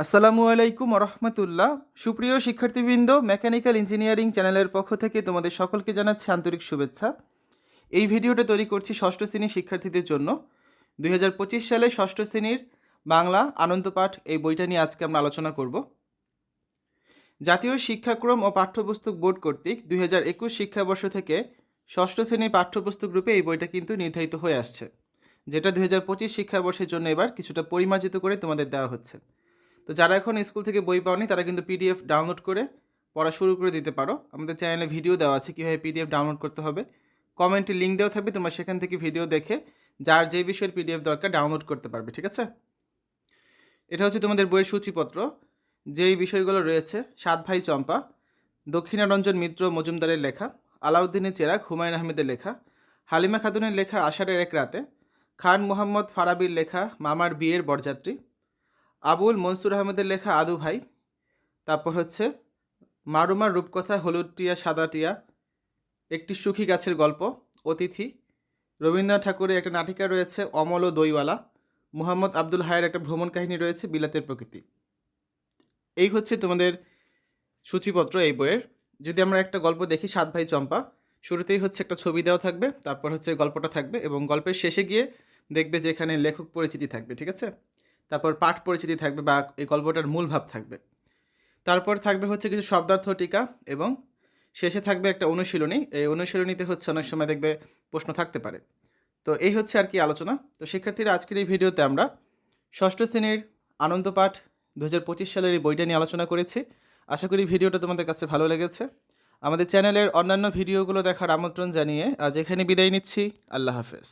আসসালামু আলাইকুম রহমতুল্লাহ। সুপ্রিয় শিক্ষার্থীবৃন্দ, মেকানিক্যাল ইঞ্জিনিয়ারিং চ্যানেলের পক্ষ থেকে তোমাদের সকলকে জানাচ্ছি আন্তরিক শুভেচ্ছা। এই ভিডিওটা তৈরি করছি ষষ্ঠ শ্রেণীর শিক্ষার্থীদের জন্য। 2025 সালে ষষ্ঠ শ্রেণীর বাংলা আনন্দপাঠ এই বইটা নিয়ে আজকে আমরা আলোচনা করব। জাতীয় শিক্ষাক্রম ও পাঠ্যপুস্তক বোর্ড কর্তৃক 2021 শিক্ষাবর্ষ থেকে ষষ্ঠ শ্রেণীর পাঠ্যপুস্তক রূপে এই বইটা কিন্তু নির্ধারিত হয়ে আসছে, যেটা 2025 শিক্ষাবর্ষের জন্য এবার কিছুটা পরিমার্জিত করে তোমাদের দেওয়া হচ্ছে। তো যারা এখন স্কুল থেকে বই পাওনি তারা কিন্তু পিডিএফ ডাউনলোড করে পড়া শুরু করে দিতে পারো। আমাদের চ্যানেলে ভিডিও দেওয়া আছে কীভাবে পিডিএফ ডাউনলোড করতে হবে, কমেন্টে লিঙ্ক দেওয়া থাকবে, তোমরা সেখান থেকে ভিডিও দেখে যার যে বিষয়ের পিডিএফ দরকার ডাউনলোড করতে পারবে। ঠিক আছে, এটা হচ্ছে তোমাদের বইয়ের সূচিপত্র। যেই বিষয়গুলো রয়েছে: সাত ভাই চম্পা, দক্ষিণারঞ্জন মিত্র মজুমদারের লেখা, আলাউদ্দিনের চেরাগ হুমায়ুন আহমেদের লেখা, হালিমা খাতুনের লেখা আষাঢ়ের এক রাতে, খান মোহাম্মদ ফারাবির লেখা মামার বিয়ের বরযাত্রী, আবুল মনসুর আহমেদের লেখা আদু ভাই, তারপর হচ্ছে মারুমার রূপকথা হলুদ টিয়া সাদা টিয়া, একটি সুখী গাছের গল্প, অতিথি, রবীন্দ্রনাথ ঠাকুরের একটা নাটিকা রয়েছে অমল ও দইওয়ালা, মুহাম্মদ আব্দুল হায়ের একটা ভ্রমণ কাহিনী রয়েছে বিলাতের প্রকৃতি। এই হচ্ছে তোমাদের সূচিপত্র এই বইয়ের। যদি আমরা একটা গল্প দেখি, সাত ভাই চম্পা, শুরুতেই হচ্ছে একটা ছবি দেওয়া থাকবে, তারপর হচ্ছে গল্পটা থাকবে এবং গল্পের শেষে গিয়ে দেখবে যে এখানে লেখক পরিচিতি থাকবে। ঠিক আছে, তারপর পাঠ পরিচিতি থাকবে বা এই গল্পটার মূল ভাব থাকবে, তারপর থাকবে হচ্ছে কিছু শব্দার্থ টিকা এবং শেষে থাকবে একটা অনুশীলনী। এই অনুশীলনীতে হচ্ছে অনেক সময় দেখবে প্রশ্ন থাকতে পারে। তো এই হচ্ছে আর কি আলোচনা। তো শিক্ষার্থীরা, আজকের এই ভিডিওতে আমরা ষষ্ঠ শ্রেণীর আনন্দপাঠ 2025 সালের এই বইটা নিয়ে আলোচনা করেছি। আশা করি ভিডিওটা তোমাদের কাছে ভালো লেগেছে। আমাদের চ্যানেলের অন্যান্য ভিডিওগুলো দেখার আমন্ত্রণ জানিয়ে আজ এখানে বিদায় নিচ্ছি। আল্লাহ হাফেজ।